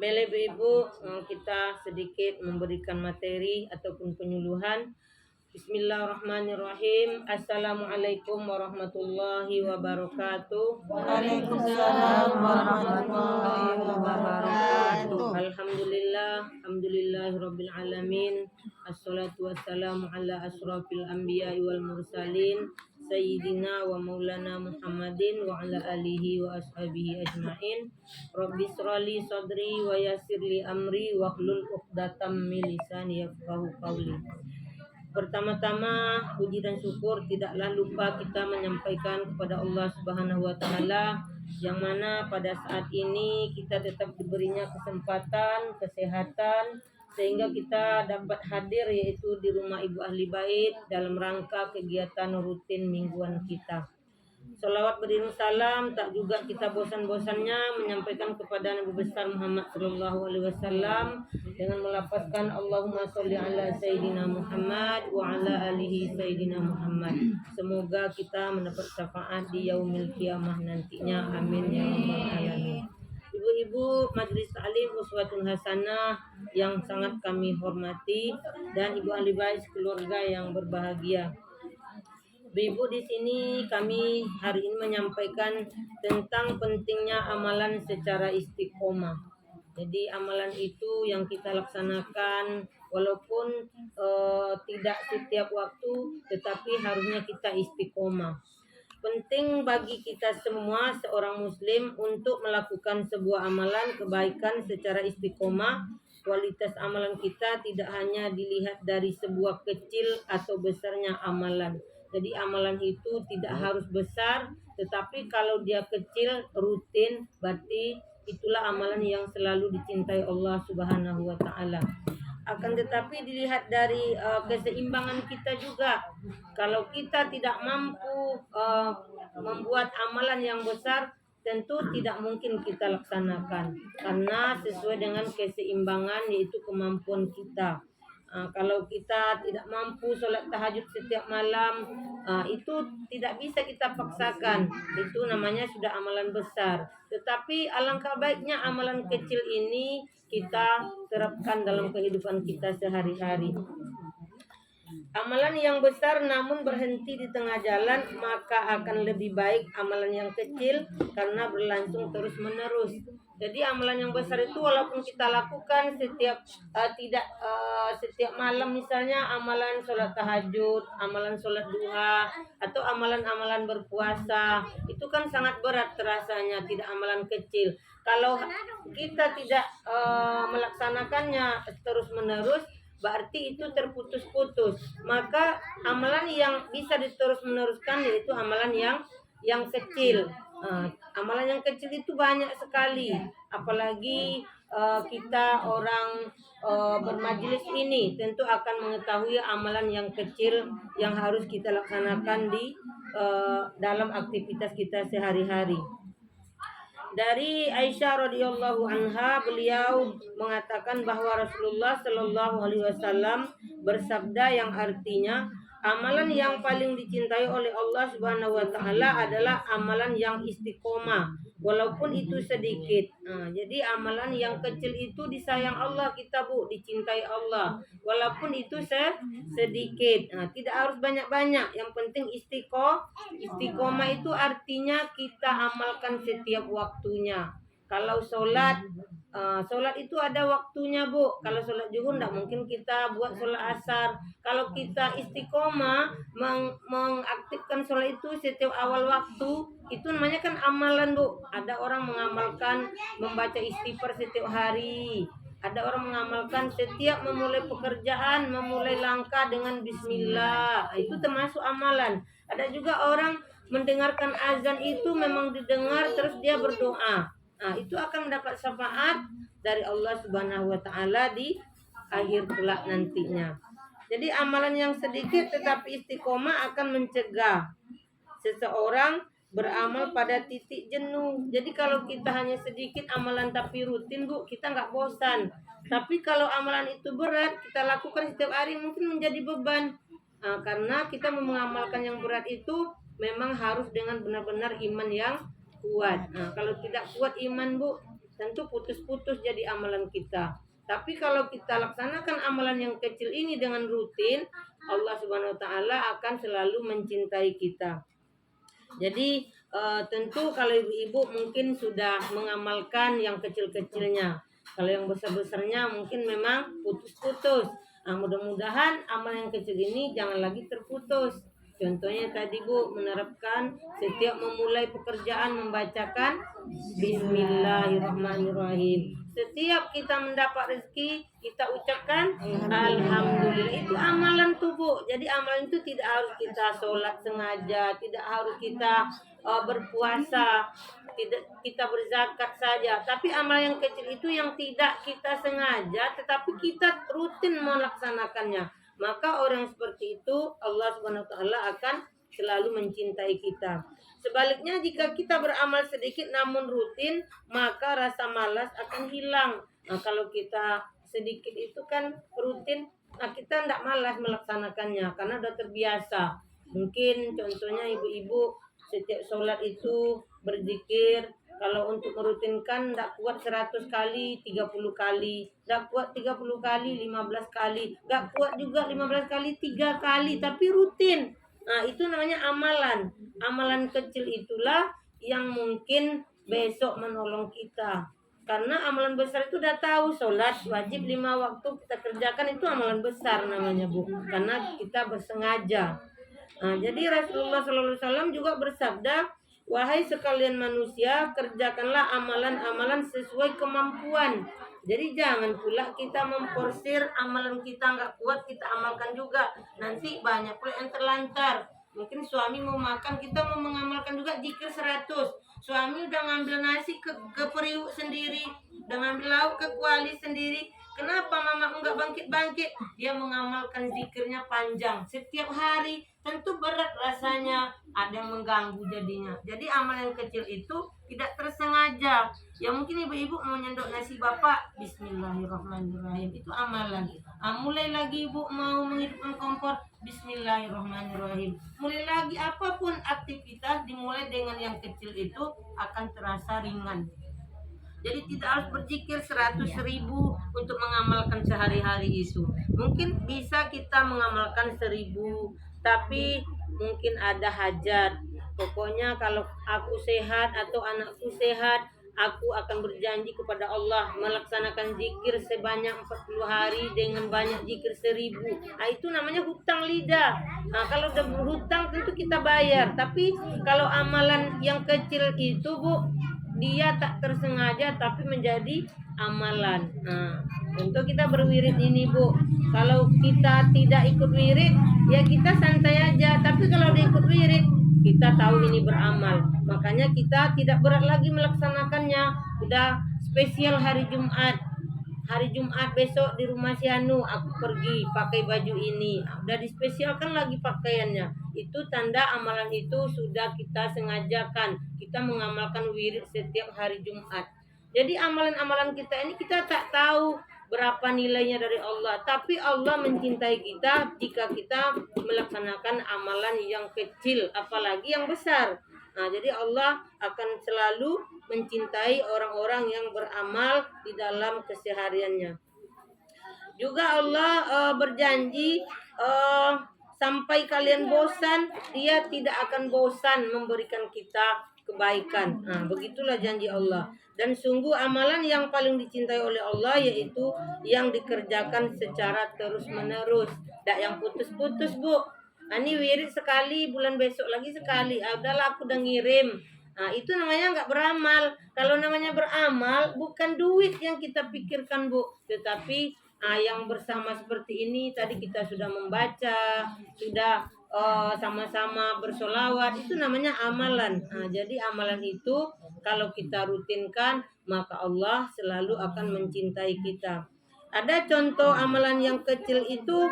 Bele Ibu, kita sedikit memberikan materi ataupun penyuluhan. Bismillahirrahmanirrahim. Assalamualaikum warahmatullahi wabarakatuh. Waalaikumsalam warahmatullahi wabarakatuh. Alhamdulillah, alhamdulillahirabbil alamin. Assalatu wassalamu ala asrofil anbiya'i wal mursalin Sayyidina wa maulana Muhammadin wa ala alihi wa ashabihi ajma'in. Rabbi shrali sadri wa yassirli amri wa hlul uqdatam min lisani yafqahu qawli. Pertama-tama puji dan syukur tidaklah lupa kita menyampaikan kepada Allah Subhanahu wa taala, yang mana pada saat ini kita tetap diberinya kesempatan, kesehatan, sehingga kita dapat hadir yaitu di rumah Ibu Ahli Bait dalam rangka kegiatan rutin mingguan kita. Salawat beriring salam tak juga kita bosan-bosannya menyampaikan kepada Nabi besar Muhammad sallallahu alaihi wasallam dengan melafazkan Allahumma sholli ala sayyidina Muhammad wa ala alihi sayyidina Muhammad. Semoga kita mendapat syafaat di yaumil kiamah nantinya. Amin ya rabbal alamin. Ibu-ibu majelis taklim uswatun hasanah yang sangat kami hormati dan Ibu Ahli Bait keluarga yang berbahagia. Ibu, di sini kami hari ini menyampaikan tentang pentingnya amalan secara istiqomah. Jadi amalan itu yang kita laksanakan walaupun tidak setiap waktu, tetapi harusnya kita istiqomah. Penting bagi kita semua seorang muslim untuk melakukan sebuah amalan kebaikan secara istiqomah. Kualitas amalan kita tidak hanya dilihat dari sebuah kecil atau besarnya amalan. Jadi amalan itu tidak harus besar, tetapi kalau dia kecil, rutin, berarti itulah amalan yang selalu dicintai Allah Subhanahu wa taala. Akan tetapi dilihat dari keseimbangan kita juga. Kalau kita tidak mampu membuat amalan yang besar, tentu tidak mungkin kita laksanakan, karena sesuai dengan keseimbangan yaitu kemampuan kita. Kalau kita tidak mampu sholat tahajud setiap malam, itu tidak bisa kita paksakan. Itu namanya sudah amalan besar. Tetapi alangkah baiknya amalan kecil ini kita terapkan dalam kehidupan kita sehari-hari. Amalan yang besar namun berhenti di tengah jalan, maka akan lebih baik amalan yang kecil karena berlangsung terus-menerus. Jadi amalan yang besar itu walaupun kita lakukan setiap setiap malam, misalnya amalan sholat tahajud, amalan sholat duha, atau amalan-amalan berpuasa, itu kan sangat berat terasanya, tidak amalan kecil. Kalau kita tidak melaksanakannya terus-menerus, berarti itu terputus-putus. Maka amalan yang bisa diterus-meneruskan yaitu amalan yang kecil. Amalan yang kecil itu banyak sekali, apalagi kita orang bermajelis ini tentu akan mengetahui amalan yang kecil yang harus kita laksanakan di dalam aktivitas kita sehari-hari. Dari Aisyah radhiyallahu anha, beliau mengatakan bahwa Rasulullah shallallahu alaihi wasallam bersabda yang artinya, amalan yang paling dicintai oleh Allah Subhanahu wa taala adalah amalan yang istiqomah, walaupun itu sedikit. Jadi amalan yang kecil itu disayang Allah kita, Bu, dicintai Allah, walaupun itu sedikit. Tidak harus banyak-banyak, yang penting istiqomah. Istiqomah itu artinya kita amalkan setiap waktunya. Kalau sholat itu ada waktunya, Bu. Kalau sholat zuhur tidak mungkin kita buat sholat asar. Kalau kita istiqomah mengaktifkan sholat itu setiap awal waktu, itu namanya kan amalan, Bu. Ada orang mengamalkan membaca istighfar setiap hari. Ada orang mengamalkan setiap memulai pekerjaan, memulai langkah dengan bismillah. Itu termasuk amalan. Ada juga orang mendengarkan azan itu memang didengar terus dia berdoa. Itu akan mendapat syafaat dari Allah Subhanahu wa taala di akhir kelak nantinya. Jadi amalan yang sedikit tetapi istiqomah akan mencegah seseorang beramal pada titik jenuh. Jadi kalau kita hanya sedikit amalan tapi rutin, Bu, kita nggak bosan. Tapi kalau amalan itu berat, kita lakukan setiap hari mungkin menjadi beban. Karena kita mengamalkan yang berat itu memang harus dengan benar-benar iman yang kuat. Kalau tidak kuat iman, Bu, tentu putus-putus jadi amalan kita. Tapi kalau kita laksanakan amalan yang kecil ini dengan rutin, Allah Subhanahu wa taala akan selalu mencintai kita. Jadi tentu kalau ibu-ibu mungkin sudah mengamalkan yang kecil-kecilnya. Kalau yang besar-besarnya mungkin memang putus-putus. Nah, mudah-mudahan amal yang kecil ini jangan lagi terputus. Contohnya tadi Bu menerapkan setiap memulai pekerjaan membacakan Bismillahirrahmanirrahim. Setiap kita mendapat rezeki kita ucapkan Alhamdulillah. Itu amalan tuh Bu. Jadi amalan itu tidak harus kita sholat sengaja, tidak harus kita berpuasa, tidak kita berzakat saja. Tapi amal yang kecil itu yang tidak kita sengaja, tetapi kita rutin melaksanakannya. Maka orang seperti itu Allah Subhanahu wa taala akan selalu mencintai kita. Sebaliknya jika kita beramal sedikit namun rutin, maka rasa malas akan hilang. Nah, kalau kita sedikit itu kan rutin, nah kita tidak malas melaksanakannya karena sudah terbiasa. Mungkin contohnya ibu-ibu setiap sholat itu berzikir. Kalau untuk merutinkan tidak kuat 100 kali, 30 kali. Tidak kuat 30 kali, 15 kali. Tidak kuat juga 15 kali, 3 kali. Tapi rutin. Nah itu namanya amalan. Amalan kecil itulah yang mungkin besok menolong kita. Karena amalan besar itu udah tahu. Sholat wajib 5 waktu kita kerjakan itu amalan besar namanya Bu. Karena kita bersengaja. Nah, jadi Rasulullah SAW juga bersabda, wahai sekalian manusia, kerjakanlah amalan-amalan sesuai kemampuan. Jadi jangan pula kita memforsir amalan kita nggak kuat, kita amalkan juga. Nanti banyak pula yang terlantar. Mungkin suami mau makan, kita mau mengamalkan juga zikir 100. Suami udah ngambil nasi ke periuk sendiri, udah ngambil lauk ke kuali sendiri. Kenapa mama enggak bangkit-bangkit? Dia mengamalkan zikirnya panjang setiap hari. Tentu berat rasanya, ada yang mengganggu jadinya. Jadi amal yang kecil itu tidak tersengaja. Ya mungkin ibu-ibu mau nyendok nasi bapak, Bismillahirrahmanirrahim, itu amalan. Mulai lagi ibu mau menghidupkan kompor, Bismillahirrahmanirrahim. Mulai lagi apapun aktivitas dimulai dengan yang kecil itu akan terasa ringan. Jadi tidak harus berzikir 100.000 untuk mengamalkan sehari-hari itu. Mungkin bisa kita mengamalkan 1.000, tapi mungkin ada hajat. Pokoknya kalau aku sehat atau anakku sehat, aku akan berjanji kepada Allah melaksanakan zikir sebanyak 40 hari dengan banyak zikir 1.000. Nah itu namanya hutang lidah. Nah kalau udah berhutang tentu kita bayar. Tapi kalau amalan yang kecil itu Bu, dia tak tersengaja tapi menjadi amalan. Nah, untuk kita berwirid ini Bu, kalau kita tidak ikut wirid, ya kita santai aja. Tapi kalau diikut wirid, kita tahu ini beramal. Makanya kita tidak berat lagi melaksanakannya. Udah spesial hari Jumat. Hari Jumat besok di rumah si Anu aku pergi pakai baju ini. Udah dispesialkan lagi pakaiannya. Itu tanda amalan itu sudah kita sengajakan. Kita mengamalkan wirid setiap hari Jumat. Jadi amalan-amalan kita ini kita tak tahu berapa nilainya dari Allah. Tapi Allah mencintai kita jika kita melaksanakan amalan yang kecil, apalagi yang besar. Nah, jadi Allah akan selalu mencintai orang-orang yang beramal di dalam kesehariannya. Juga Allah berjanji sampai kalian bosan, Dia tidak akan bosan memberikan kita kebaikan. Nah, begitulah janji Allah. Dan sungguh amalan yang paling dicintai oleh Allah yaitu yang dikerjakan secara terus-menerus, tidak yang putus-putus Bu. Nah, ini wirid sekali, bulan besok lagi sekali. Udahlah aku udah ngirim. Nah, itu namanya nggak beramal. Kalau namanya beramal, bukan duit yang kita pikirkan Bu, tetapi yang bersama seperti ini tadi kita sudah membaca, sudah sama-sama bersolawat, itu namanya amalan. Nah, jadi amalan itu kalau kita rutinkan, maka Allah selalu akan mencintai kita. Ada contoh amalan yang kecil itu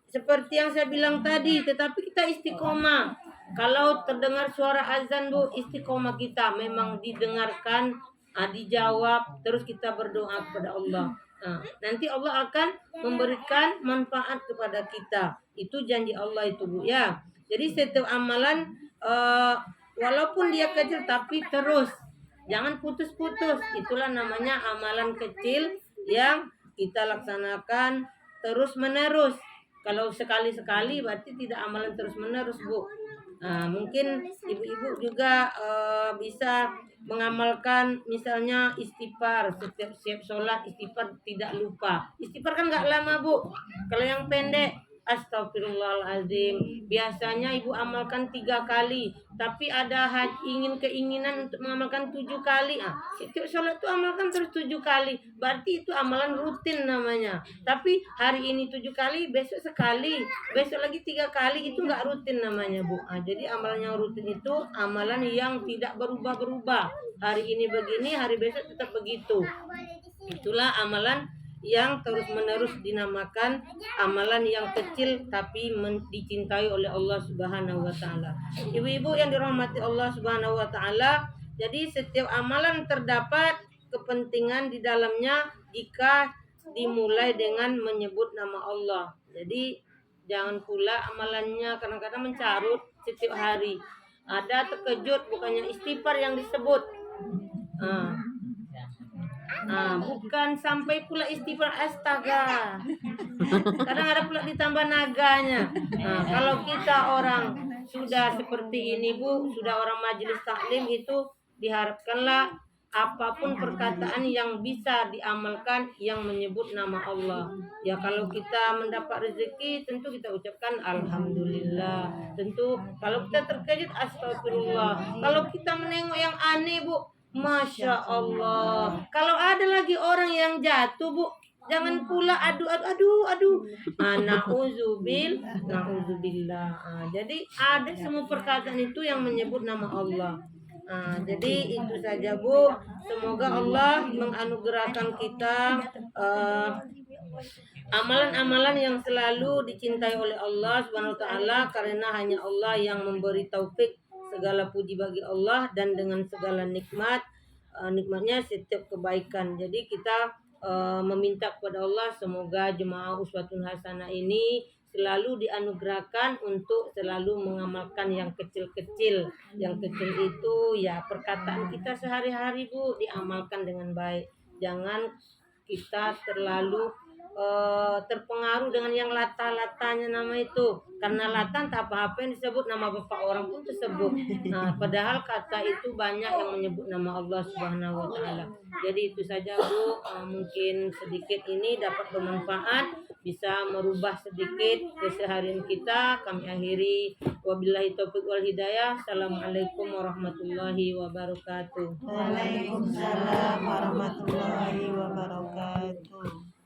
seperti yang saya bilang tadi, tetapi kita istiqomah. Kalau terdengar suara azan Bu, istiqomah kita memang didengarkan, dijawab, terus kita berdoa kepada Allah. Nah, nanti Allah akan memberikan manfaat kepada kita. Itu janji Allah itu Bu ya. Jadi setiap amalan walaupun dia kecil tapi terus Jangan putus-putus. Itulah namanya amalan kecil yang kita laksanakan terus-menerus. Kalau sekali-sekali berarti tidak amalan terus-menerus, Bu. Nah, mungkin ibu-ibu juga bisa mengamalkan misalnya istighfar, setiap sholat istighfar tidak lupa. Istighfar kan nggak lama, Bu. Kalau yang pendek, astagfirullahaladzim. Biasanya ibu amalkan 3 kali, tapi ada keinginan untuk mengamalkan 7 kali. Setiap sholat itu amalkan terus 7 kali. Berarti itu amalan rutin namanya. Tapi hari ini 7 kali, besok sekali, besok lagi 3 kali, itu nggak rutin namanya, Bu. Jadi amalan yang rutin itu amalan yang tidak berubah-berubah. Hari ini begini, hari besok tetap begitu. Itulah amalan yang terus-menerus dinamakan amalan yang kecil tapi dicintai oleh Allah Subhanahu wa taala. Ibu-ibu yang dirahmati Allah Subhanahu wa taala, jadi setiap amalan terdapat kepentingan di dalamnya jika dimulai dengan menyebut nama Allah. Jadi jangan pula amalannya kadang-kadang mencarut setiap hari. Ada terkejut bukannya istighfar yang disebut. Bukan sampai pula istighfar astaga. Kadang ada pula ditambah naganya. Kalau kita orang sudah seperti ini, Bu, sudah orang majelis taklim, itu diharapkanlah apapun perkataan yang bisa diamalkan yang menyebut nama Allah. Ya kalau kita mendapat rezeki tentu kita ucapkan alhamdulillah. Tentu kalau kita terkejut astagfirullah. Kalau kita menengok yang aneh, Bu, Masya Allah. Kalau ada lagi orang yang jatuh, Bu, jangan pula aduh. Na'udzubillah. Jadi ada semua perkataan itu yang menyebut nama Allah. Jadi itu saja, Bu. Semoga Allah menganugerahkan kita amalan-amalan yang selalu dicintai oleh Allah Subhanahu wa taala, karena hanya Allah yang memberi taufik. Segala puji bagi Allah, dan dengan segala nikmatnya setiap kebaikan. Jadi kita meminta kepada Allah semoga jemaah Uswatun Hasanah ini selalu dianugerahkan untuk selalu mengamalkan yang kecil-kecil. Yang kecil itu ya perkataan kita sehari-hari, Bu, diamalkan dengan baik. Jangan kita terlalu terpengaruh dengan yang lata-latanya nama itu, karena lata tak apa-apa yang disebut nama bapak orang pun tersebut. Padahal kata itu banyak yang menyebut nama Allah Subhanahu wa taala. Jadi itu saja, Bu, mungkin sedikit ini dapat bermanfaat, bisa merubah sedikit keseharian kita. Kami akhiri, wabillahi taufiq wal hidayah. Assalamualaikum warahmatullahi wabarakatuh. Waalaikumsalam warahmatullahi wabarakatuh.